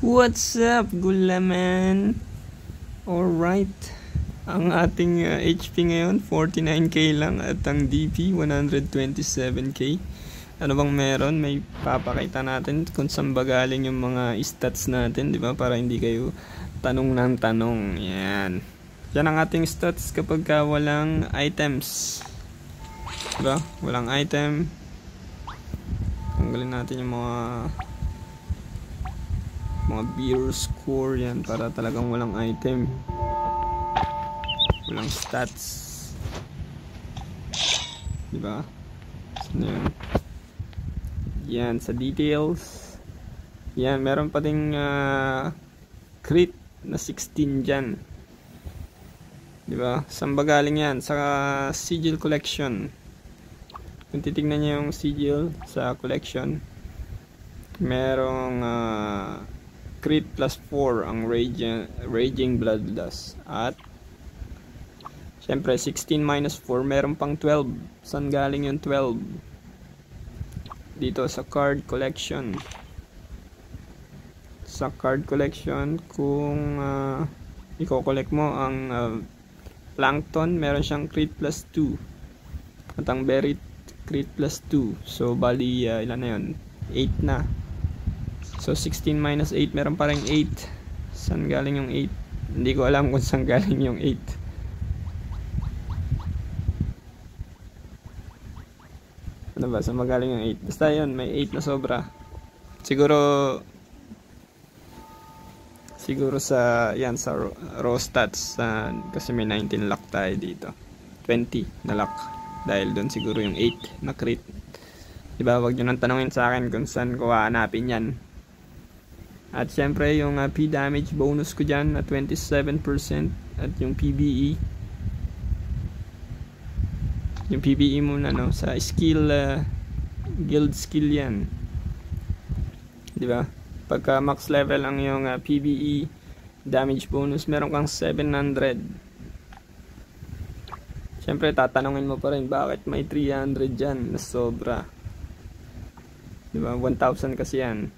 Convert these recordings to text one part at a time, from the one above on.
What's up, Gulaman? Alright. Ang ating HP ngayon, 49k lang at ang DP, 127k. Ano bang meron? May papakita natin kung saan ba galing yung mga stats natin, di ba? Para hindi kayo tanong ng tanong. Yan. Yan ang ating stats kapag walang items. Diba? Walang item. Tanggalin natin yung mga beer score yan para talagang walang item, walang stats, diba? So, yan sa details, yan meron pa ding crit na 16 dyan, diba? Saan ba galing yan? Sa sigil collection. Kung titignan nyo yung sigil sa collection, merong crit plus 4 ang Raging Bloodlust. At syempre 16 minus 4 meron pang 12. Saan galing yung 12? Dito sa card collection. Sa card collection, kung i-collect mo ang Plankton, meron siyang crit plus 2. At ang Berry crit plus 2. So bali ilan na yun? 8 na. So 16 minus 8, meron pa rin 8. Saan galing yung 8? Hindi ko alam kung saan galing yung 8. Ano ba? Saan magaling yung 8? Basta yun, may 8 na sobra. Siguro sa yan, sa raw stats, kasi may 19 luck tayo dito. 20 na luck. Dahil doon siguro yung 8 na crit. Diba? Huwag nyo nang tanongin sa akin kung saan ko hahanapin yan. At syempre yung P damage bonus ko dyan na 27%. At yung PBE. Yung PBE muna, no? Sa skill, guild skill yan. Diba? Pagka max level ang yung PBE damage bonus, meron kang 700. Syempre tatanungin mo pa rin bakit may 300 dyan na sobra. Diba? 1,000 kasi yan.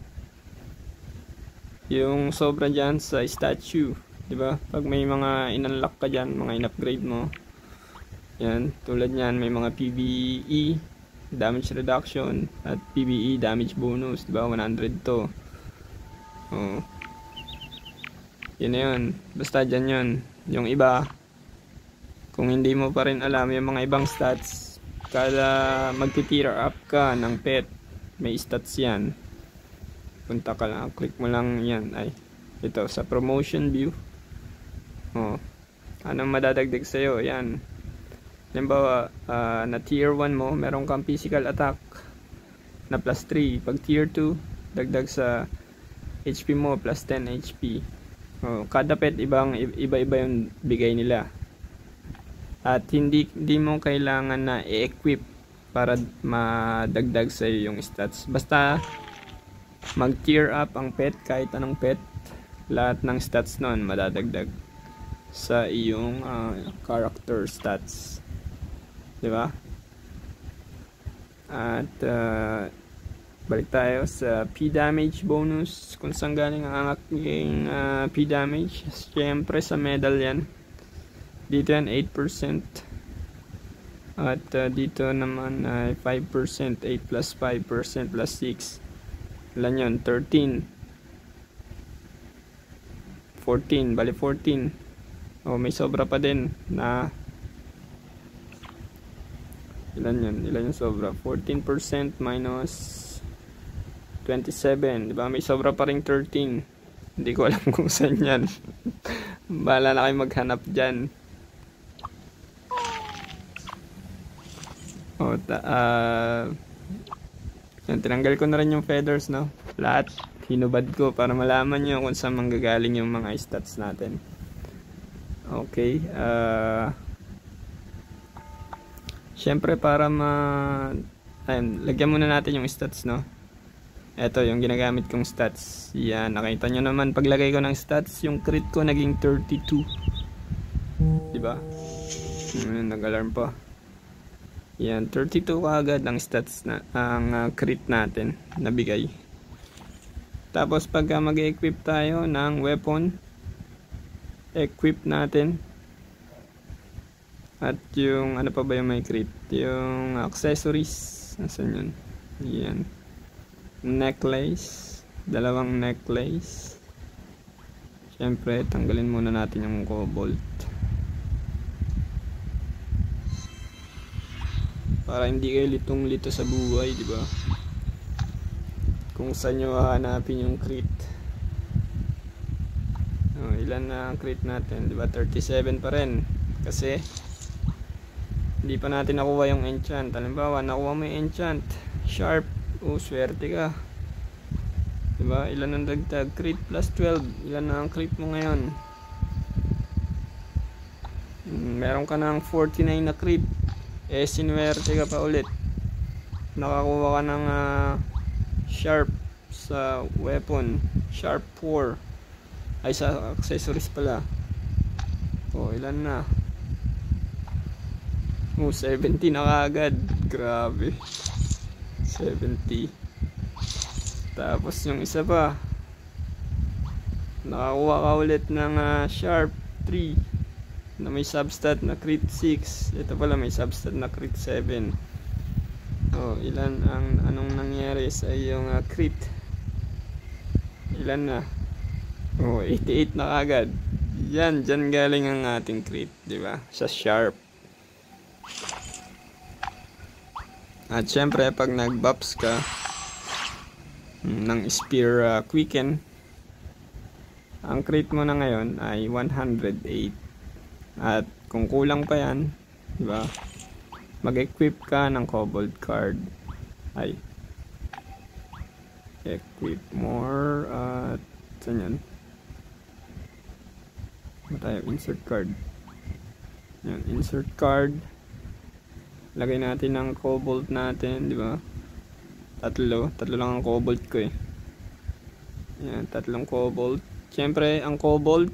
Yung sobra dyan sa statue, diba? Pag may mga in-unlock ka dyan, mga in-upgrade mo, yan, tulad nyan, may mga PBE damage reduction at PBE damage bonus, diba? 100 to. Oh. Yun na yun. Basta dyan yun. Yung iba, kung hindi mo pa rin alam yung mga ibang stats, kada magti-tier up ka ng pet, may stats yan. Punta ka lang, click mo lang yan, ay ito sa promotion view. Oh, anong madadagdag sa'yo? Yan, halimbawa na tier 1 mo, meron kang physical attack na plus 3. Pag tier 2, dagdag sa HP mo plus 10 HP. Oh, kada pet iba-iba yung bigay nila. At hindi mo kailangan na i-equip para madagdag sa'yo yung stats. Basta mag-tier up ang pet, kahit anong pet, lahat ng stats nun madadagdag sa iyong character stats, diba? At balik tayo sa P damage bonus, kung saan galing ang aking P damage. Siyempre sa medal yan, dito yan 8%, at dito naman 5%, 8 plus 5% plus 6, ilan yun? 13, 14, bali 14. Oh, may sobra pa din na ilan yun? Ilan yung sobra? 14% minus 27, diba? May sobra pa rin 13. Hindi ko alam kung saan yan. Bahala na kayo maghanap dyan. Oh, tinanggal ko na rin yung feathers, no? Lahat hinubad ko para malaman nyo kung saan manggagaling yung mga stats natin. Okay, syempre para lagyan muna natin yung stats, no? Ito yung ginagamit kong stats. Yan, nakita nyo naman paglagay ko ng stats, yung crit ko naging 32, diba? Nag-alarm pa. Yan, 32 agad ang stats na ang crit natin nabigay. Tapos pagka mag-equip tayo ng weapon, equip natin. At yung ano pa ba yung may crit? Yung accessories. Nasaan yun? Yan. Necklace. Dalawang necklace. Siyempre, tanggalin muna natin yung cobalt. Para hindi kayo litong-lito sa buhay, di ba? Kung saan nyo hahanapin yung crit. Oh, ilan na ang crit natin, di ba? 37 pa rin. Kasi hindi pa natin nakuha yung enchant. Halimbawa, nakuha mo yung enchant. Sharp. Oh, swerte ka. Diba? Ilan ang dagdag? Crit plus 12. Ilan na ang crit mo ngayon? Meron ka ng 49 na crit. Sinuwerte ka pa ulit. Nakakuha ka ng sharp sa weapon. Sharp 4. Ay, sa accessories pala. Ilan na? 70 na kaagad. Grabe. 70. Tapos yung isa pa, nakakuha ka ulit ng sharp 3 na may substat na crit 6. Ito pala may substat na crit 7. Ilan anong nangyari sa iyong crit? Ilan na? 88 na kagad. Dyan galing ang ating crit, di ba? Sa sharp. At syempre pag nag-buffs ka ng spear quicken, ang crit mo na ngayon ay 108. At kung kulang pa yan, di ba, mag-equip ka ng cobalt card. Ay, equip more. At saan yan? Tayo, insert card. Yan, insert card. Lagay natin ng cobalt natin, di ba? Tatlo lang ang cobalt ko eh. Yan, 3 cobalt. Siyempre, ang cobalt,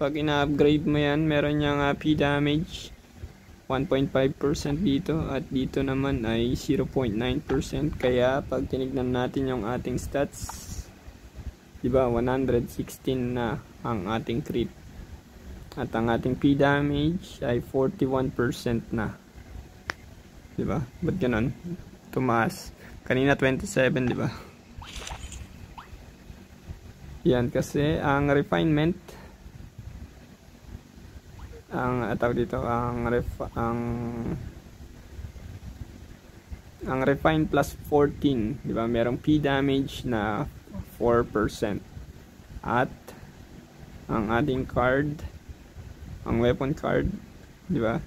pag ina-upgrade mo yan, meron niyang P damage 1.5% dito, at dito naman ay 0.9%. Kaya pag tinignan natin yung ating stats, diba, 116 na ang ating crit, at ang ating P damage ay 41% na, diba? Ba't ganun? Tumaas. Kanina 27, di ba? Yan, kasi ang refinement, ang refine plus 14, di ba? Merong P damage na 4%. At ang ating card, ang weapon card, di ba?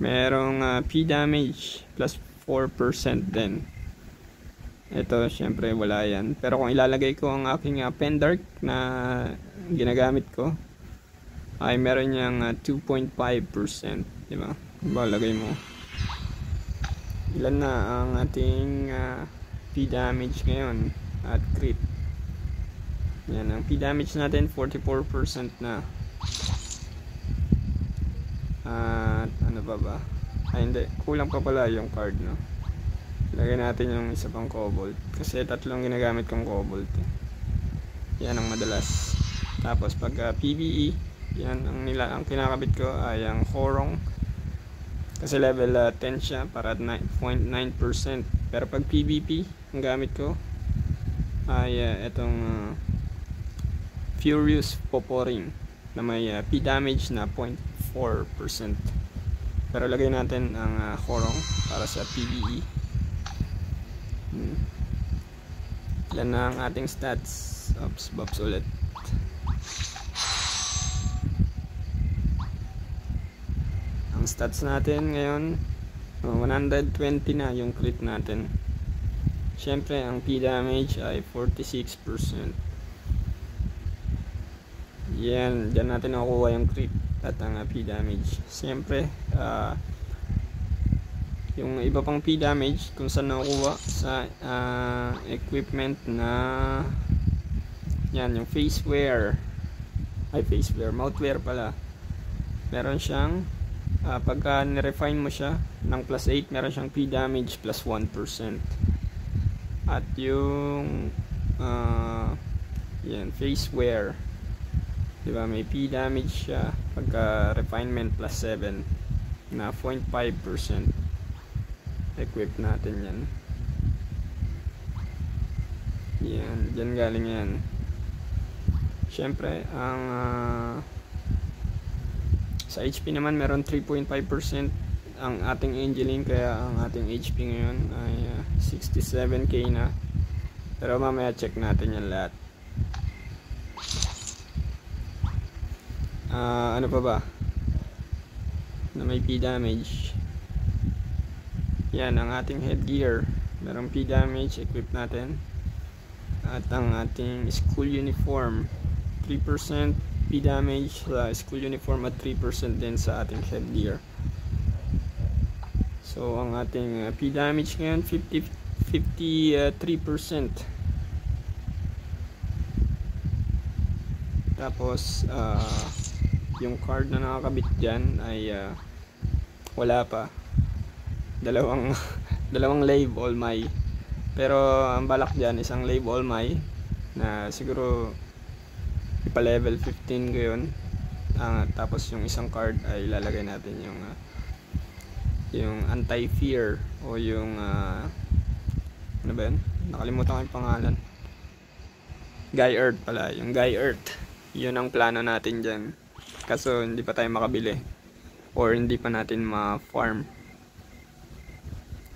Merong P damage plus 4% din. Ito, syempre wala yan. Pero kung ilalagay ko ang aking pendark na ginagamit ko, ay meron niyang 2.5%. Diba? Diba, lagay mo. Ilan na ang ating P damage ngayon at crit. Yan, ang P damage natin 44% na. At ano ba? Ay hindi, kulang pa pala yung card, no? Lagay natin yung isa pang cobalt. Kasi 3 ginagamit kong cobalt eh. Yan ang madalas. Tapos pag PvE, yan ang kinakabit ko ay ang Horong. Kasi level 10 siya para 9.9%. Pero pag PvP, ang gamit ko ay itong Furious Poporing na may P damage na 0.4%. Pero lagay natin ang Horong para sa PvE. Yan na ang ating stats. Buffs ulit. Ang stats natin ngayon 120 na yung crit natin. Syempre ang P damage ay 46%. Yan, dyan natin nakukuha yung crit at ang P damage. Syempre yung iba pang P damage kung saan nakukuha sa equipment na yan, yung faceware, mouthwear pala. Meron siyang pagka nirefine mo siya ng plus 8, meron siyang P damage plus 1%. At yung Yan, face wear. Diba, may P damage siya. Pagka refinement plus 7 na 0.5%. Equip natin yan. Yan, dyan galing yan. Syempre, ang sa HP naman meron 3.5% ang ating Angeline, kaya ang ating HP ngayon ay 67k na. Pero mamaya check natin yan lahat. Ano pa ba na may P damage? Yan, ang ating headgear merong P damage, equip natin. At ang ating school uniform 3% P damage sa school uniform at 3% din sa ating headgear. So ang ating P damage ngayon 53%. Tapos yung card na nakakabit dyan ay wala pa. Dalawang Lave All My. Pero ang balak dyan isang Lave All My na siguro ipa level 15 ko yun. Tapos yung isang card ay lalagay natin yung anti-fear o yung ano ba yun? Nakalimutan ko yung pangalan. Guy Earth pala. Yung Guy Earth. Yun ang plano natin dyan. Kaso hindi pa tayo makabili or hindi pa natin ma-farm.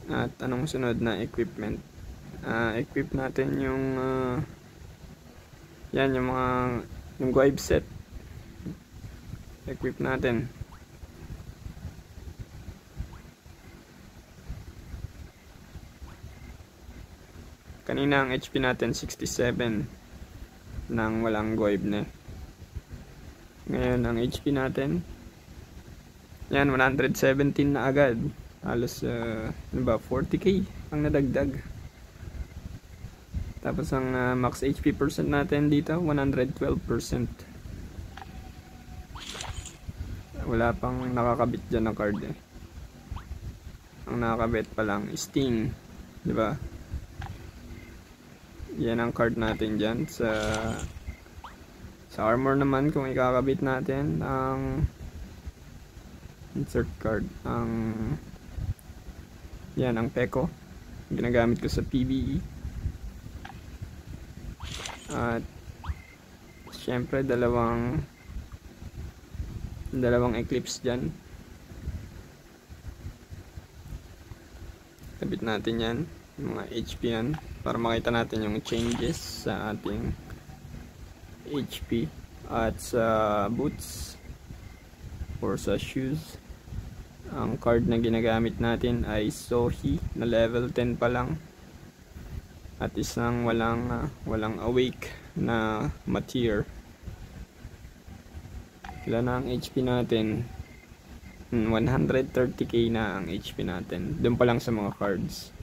At anong sunod na equipment? Equip natin yung yan, yung Guive set. Equip natin. Kanina ang HP natin 67 nang walang Guive na. Ngayon ang HP natin yan 117 na agad. Halos ano ba 40k ang nadagdag. Tapos ang max HP percent natin dito 112%. Wala pang nakakabit dyan na card eh. Ang nakakabit pa lang Sting, di ba? Yan ang card natin dyan. Sa armor naman, kung ikakabit natin ang insert card, yan ang Peko, ginagamit ko sa PvE. At syempre dalawang Eclipse dyan. Kabit natin yan, mga HP yan, para makita natin yung changes sa ating HP. At sa boots or sa shoes, ang card na ginagamit natin ay Sohi na level 10 pa lang. At isang walang awake na Mateer. Ilan na ang HP natin? 130k na ang HP natin. Doon pa lang sa mga cards.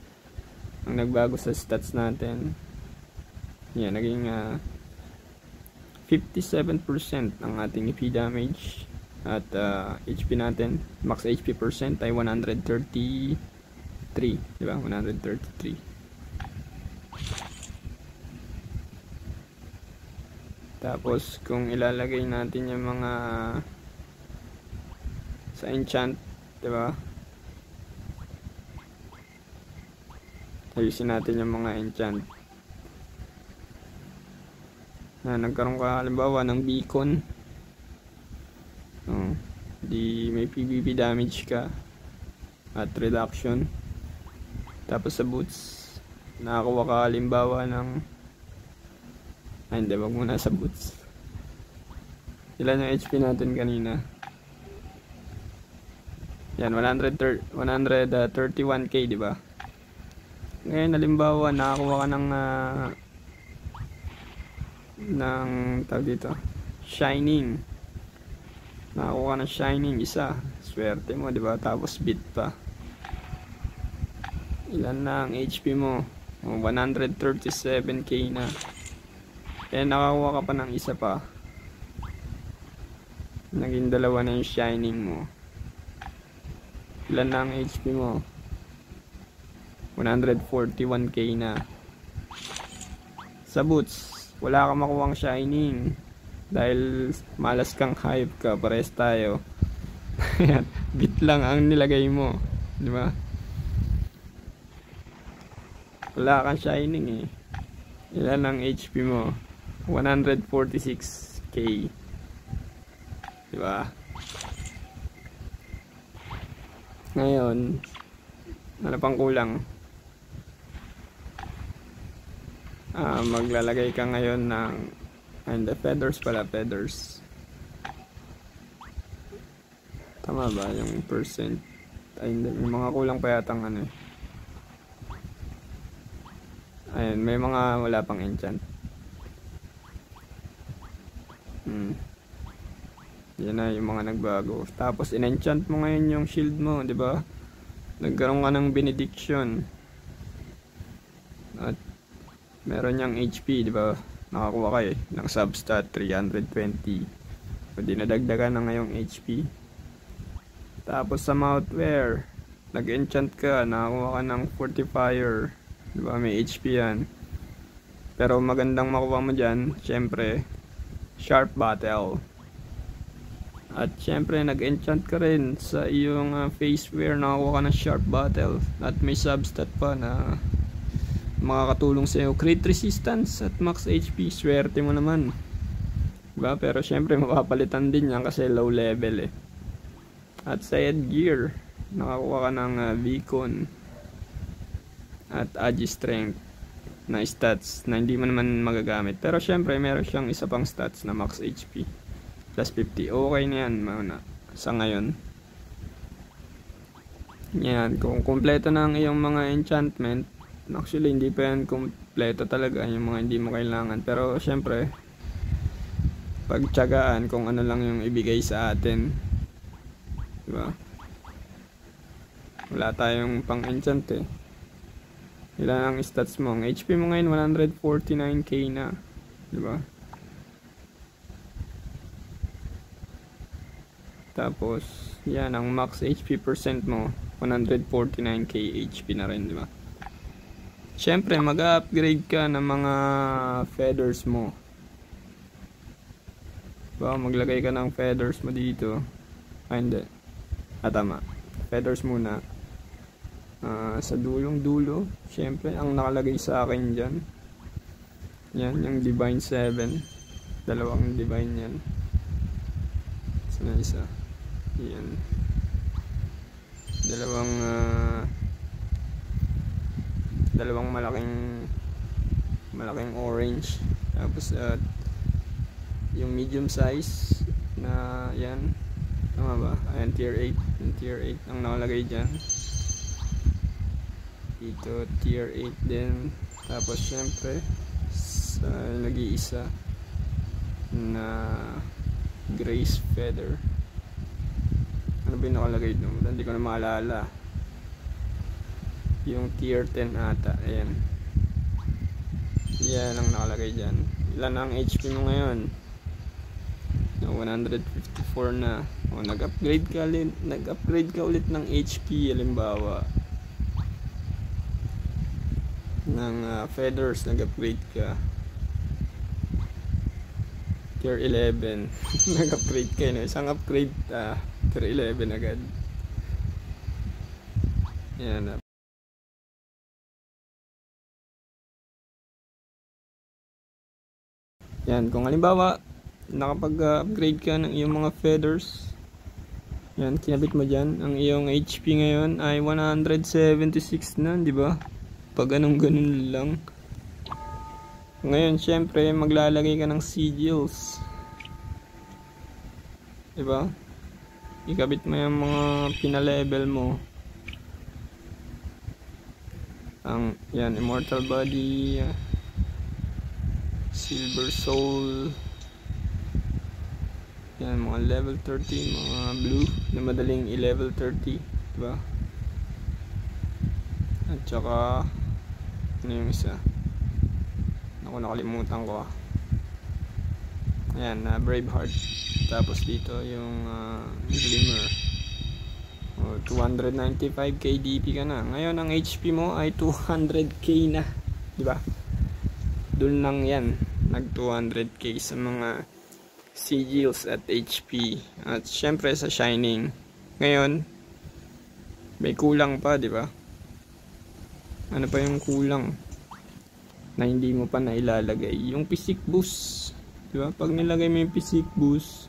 Ang nagbago sa stats natin, yan, naging 57% ang ating EP damage. At HP natin, max HP percent ay 133, di ba? 133. Tapos kung ilalagay natin yung mga sa enchant, di ba? Ayusin natin yung mga enchant. Nagkaroon ka halimbawa ng beacon. Di may PvP damage ka at reduction. Tapos sa boots nakakuha ka halimbawa ng hindi, wag muna sa boots. Ilan yung HP natin kanina? Yan, 131k, di ba? Ngayon halimbawa nakakuha ka ng tawag dito, shining. Nakakuha ng shining isa. Swerte mo, di ba? Tapos bit pa. Ilan na ang HP mo? 137k na. Kaya nakakuha ka pa ng isa pa. Naging dalawa na yung shining mo. Ilan na ang HP mo? 141k na. Sa boots, wala kang makuhang shining dahil malas kang hype ka, pares tayo. Bit lang ang nilagay mo, di ba? Wala kang shining eh. Ilan ang HP mo? 146k, di ba? Ngayon, ano pang kulang? Maglalagay ka ngayon ng the feathers pala, feathers. Tama ba yung percent? Ay hindi, may mga kulang pa yatang ano eh. Ayun, may mga wala pang enchant. Yan na yung mga nagbago. Tapos in-enchant mo ngayon yung shield mo, di ba? Nagkaroon ka ng benediction. At meron niyang HP, di ba? Nakakuha kayo ng substat 320. So dinadagdagan na ngayong HP. Tapos sa mouthwear, nag-enchant ka, nakakuha ka ng fortifier. Di ba? May HP yan. Pero magandang makuha mo dyan, syempre, sharp battle. At syempre nag-enchant ka rin sa iyong face wear, nakakuha ka ng sharp battle. At may substat pa na makakatulong sa iyo, crit resistance at max HP. Swerte mo naman, diba? Pero syempre mapapalitan din yan kasi low level eh. At sa headgear, nakakuha ka ng beacon at agi strength na stats na hindi mo naman magagamit. Pero syempre meron siyang isa pang stats na max HP plus 50. Okay na yan muna sa ngayon. Yan, kung kompleto na ang iyong mga enchantment, actually hindi pa yan kompleto talaga yung mga hindi mo kailangan. Pero syempre pagtiyagaan kung ano lang yung ibigay sa atin, diba? Wala tayong pang enchant eh. Ilan ang stats mo? Ang HP mo ngayon 149k na, diba? Tapos yan, ang max HP percent mo 149k HP na rin, diba? Syempre mag-upgrade ka ng mga feathers mo, diba? Maglagay ka ng feathers mo dito. Ay hindi, tama, feathers muna. Sa dulong dulo, syempre ang nakalagay sa akin dyan, yan yung divine 7, dalawang divine yan. Sana isa, yan, dalawang malaking orange. Tapos yung medium size na yan, tama ba? Ayan, tier 8, yung tier 8 ang nakalagay dyan. Dito tier 8 din. Tapos syempre sa nag-iisa na grace feather, ano ba yung nakalagay doon? Hindi ko na maalala. Yung tier 10 ata. Ayan, yan ang nakalagay dyan. Ilan ang HP mo ngayon? 154 na. O, nag-upgrade ka ulit ng HP. Halimbawa ng feathers, nag-upgrade ka tier 11. Nag-upgrade ka, no? Isang upgrade, tier 11 agad. Yan. Yan, kung halimbawa nakapag-upgrade ka ng iyong mga feathers, yan, kinabit mo dyan, ang iyong HP ngayon ay 176 na, di ba? Pag ganun lang. Ngayon syempre maglalagay ka ng sigils, diba? Ikabit mo yung mga pinalevel mo. Ang yan, immortal body, silver soul, yan, mga level 13, mga blue na madaling i-level 30, diba? At saka ano yung isa? Ako, nakalimutan ko. Ayan, Braveheart. Tapos dito yung Glimmer. 295k DP ka na. Ngayon ang HP mo ay 200k na, di ba? Doon lang yan. nag 200k sa mga sigils at HP. At syempre sa Shining. Ngayon, may kulang pa, di ba? Ano pa yung kulang na hindi mo pa nailalagay? Yung Physique Boost. Di ba? Pag nilagay mo yung Physique Boost,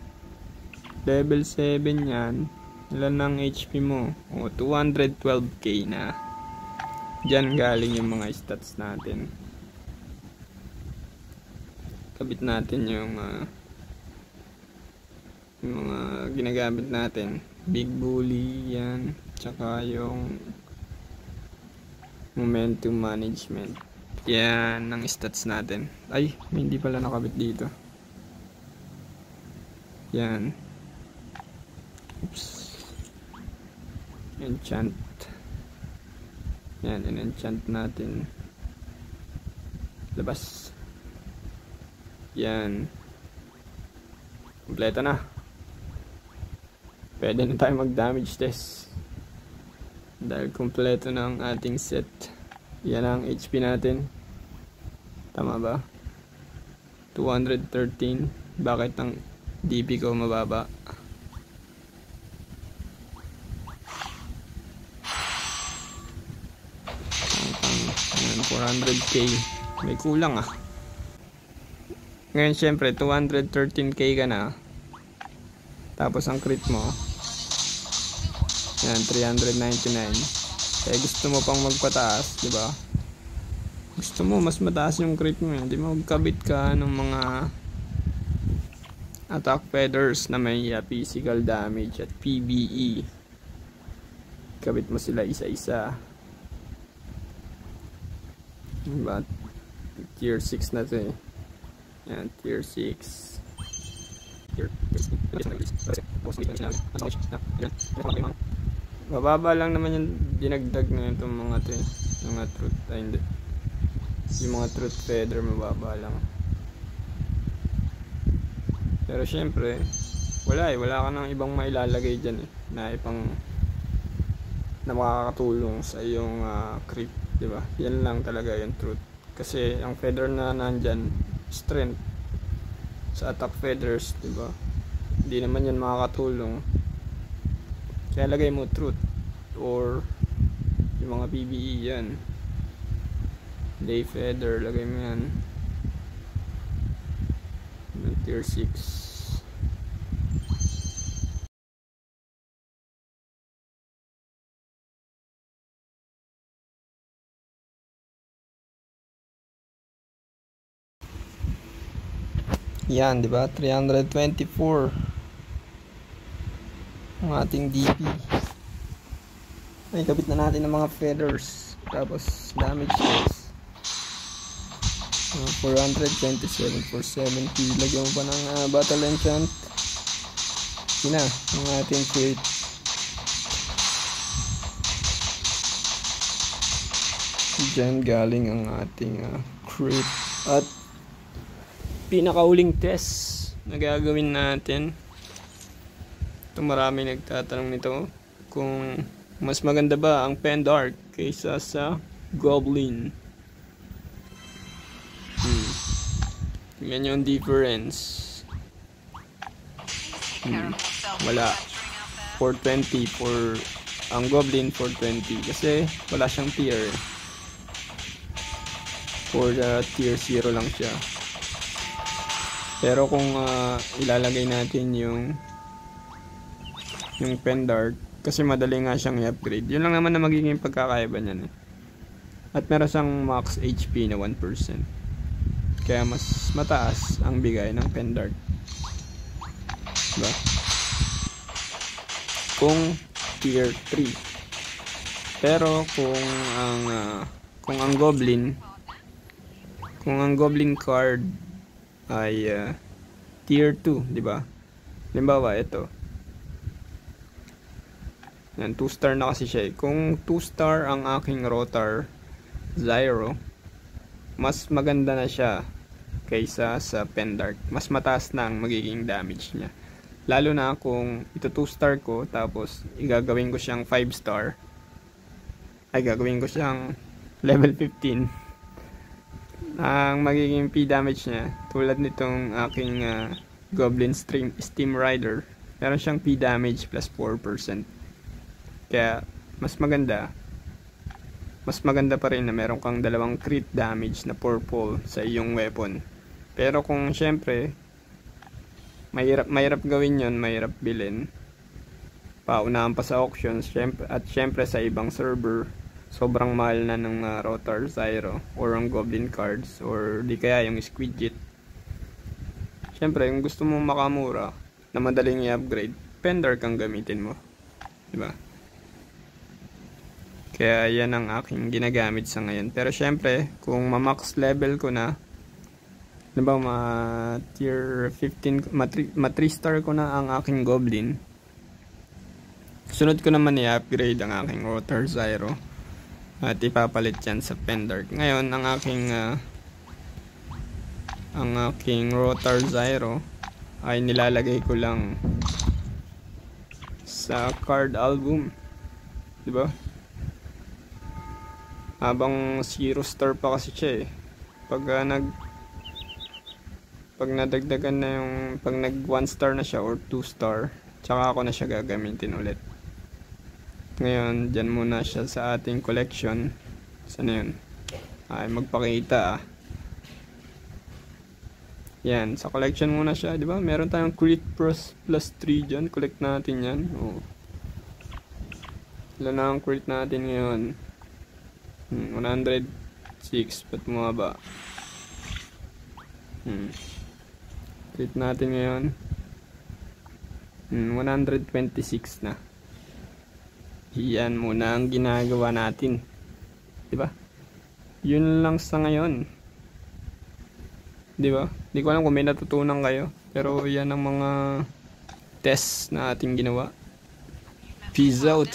level 7 yan. Ilan ng HP mo? O, 212k na. Diyan galing yung mga stats natin. Kabit natin yung mga ginagamit natin. Big Bully, yan. Tsaka yung momentum management. Yan ang stats natin. Ay, hindi pala nakabit dito. Yan. Oops. Enchant. Yan, in-enchant natin. Labas. Yan. Kompleto na. Pwede na tayo mag-damage test. Dahil kompleto na ang ating set. Yan ang HP natin. Tama ba? 213. Bakit ang DP ko mababa? Yan, 400k. May kulang ah. Ngayon syempre 213k ka na. Tapos ang crit mo, yan, 399. Kaya gusto mo pang magpataas, di ba? Gusto mo mas mataas yung crit mo, hindi mo magkabit ka ng mga attack feathers na may physical damage at PBE. Kabit mo sila isa-isa. Diba? Tier 6 na to eh. Yan, tier 6. Mababa lang naman yung dinagdag na itong mga to eh. Mga truth, ay hindi. Yung mga truth feather mababa lang. Pero syempre wala ka nang ibang mailalagay dyan eh, na ipang na makakatulong sa iyong crit, diba? Yan lang talaga yung truth. Kasi ang feather na nandyan, strength sa attack feathers, diba? Hindi naman yan makakatulong. Kaya lagay mo truth or yung mga PBE yan. Day feather, lagay mo yan. Tier 6. Yan, di ba? 324 ang ating DP. Ay, kabit na natin ng mga feathers. Tapos, damage test. 427 for 70. Lagyan mo pa ng battle enchant. Yun na, ang ating crit. Diyan galing ang ating crit. At pinakauling test na gagawin natin. Ito, marami nagtatanong nito kung mas maganda ba ang Pendark kaysa sa Goblin. Tingnan nyo ang difference. Wala. 420 for ang Goblin, 420 kasi wala siyang tier. For the tier 0 lang siya. Pero kung ilalagay natin yung Pendark, kasi madali nga siyang i-upgrade. Yun lang naman na magiging pagkakaiba niyan eh. At meron siyang max HP na 1%. Kaya mas mataas ang bigay ng Pendark. Diba? Kung tier 3. Pero kung ang Goblin, card ay tier 2, di ba? Halimbawa ito. Yan, 2 star na kasi siya. Kung 2 star ang aking Rotar Zyro, mas maganda na siya kaysa sa Pendark. Mas mataas na ang magiging damage niya. Lalo na kung ito 2 star ko, tapos igagawin ko siyang 5 star. Ay, gagawin ko siyang level 15. ang magiging P damage niya, tulad nitong aking Goblin Steam Rider, meron siyang P damage plus 4%. Kaya mas maganda pa rin na meron kang dalawang crit damage na purple sa iyong weapon. Pero kung syempre mahirap gawin yon, mahirap bilhin, paunahan pa sa auctions, at syempre sa ibang server sobrang mahal na ng Rotar Zyro or ang Goblin cards or di kaya yung Squidget. Syempre kung gusto mo makamura na madaling i-upgrade, Pendar kang gamitin mo, diba? Kaya yan ang aking ginagamit sa ngayon. Pero syempre kung ma-max level ko na, diba, tier 15, ma 3 star ko na ang aking Goblin, sunod ko naman i-upgrade ang aking Rotar Zyro at ipapalit yan sa Pendar. Ngayon ang aking Rotar Zyro ay nilalagay ko lang sa card album, diba? Habang 0 star pa kasi siya pag nadagdagan na yung, pag nag 1 star na siya or 2 star, tsaka ako na siya gagamitin ulit. Ngayon, dyan muna siya sa ating collection. Saan na yun? Ay, magpakita Yan, sa collection muna siya, di ba? Meron tayong crit plus 3 dyan. Collect natin yan. Oh. Ilan na ang crit natin ngayon? 106. Ba't bumaba? Crit natin ngayon 126 na. Yan muna ang ginagawa natin, diba? Yun lang sa ngayon, diba? Di ko alam kung may natutunan kayo, pero yan ang mga tests na ating ginawa. Peace out.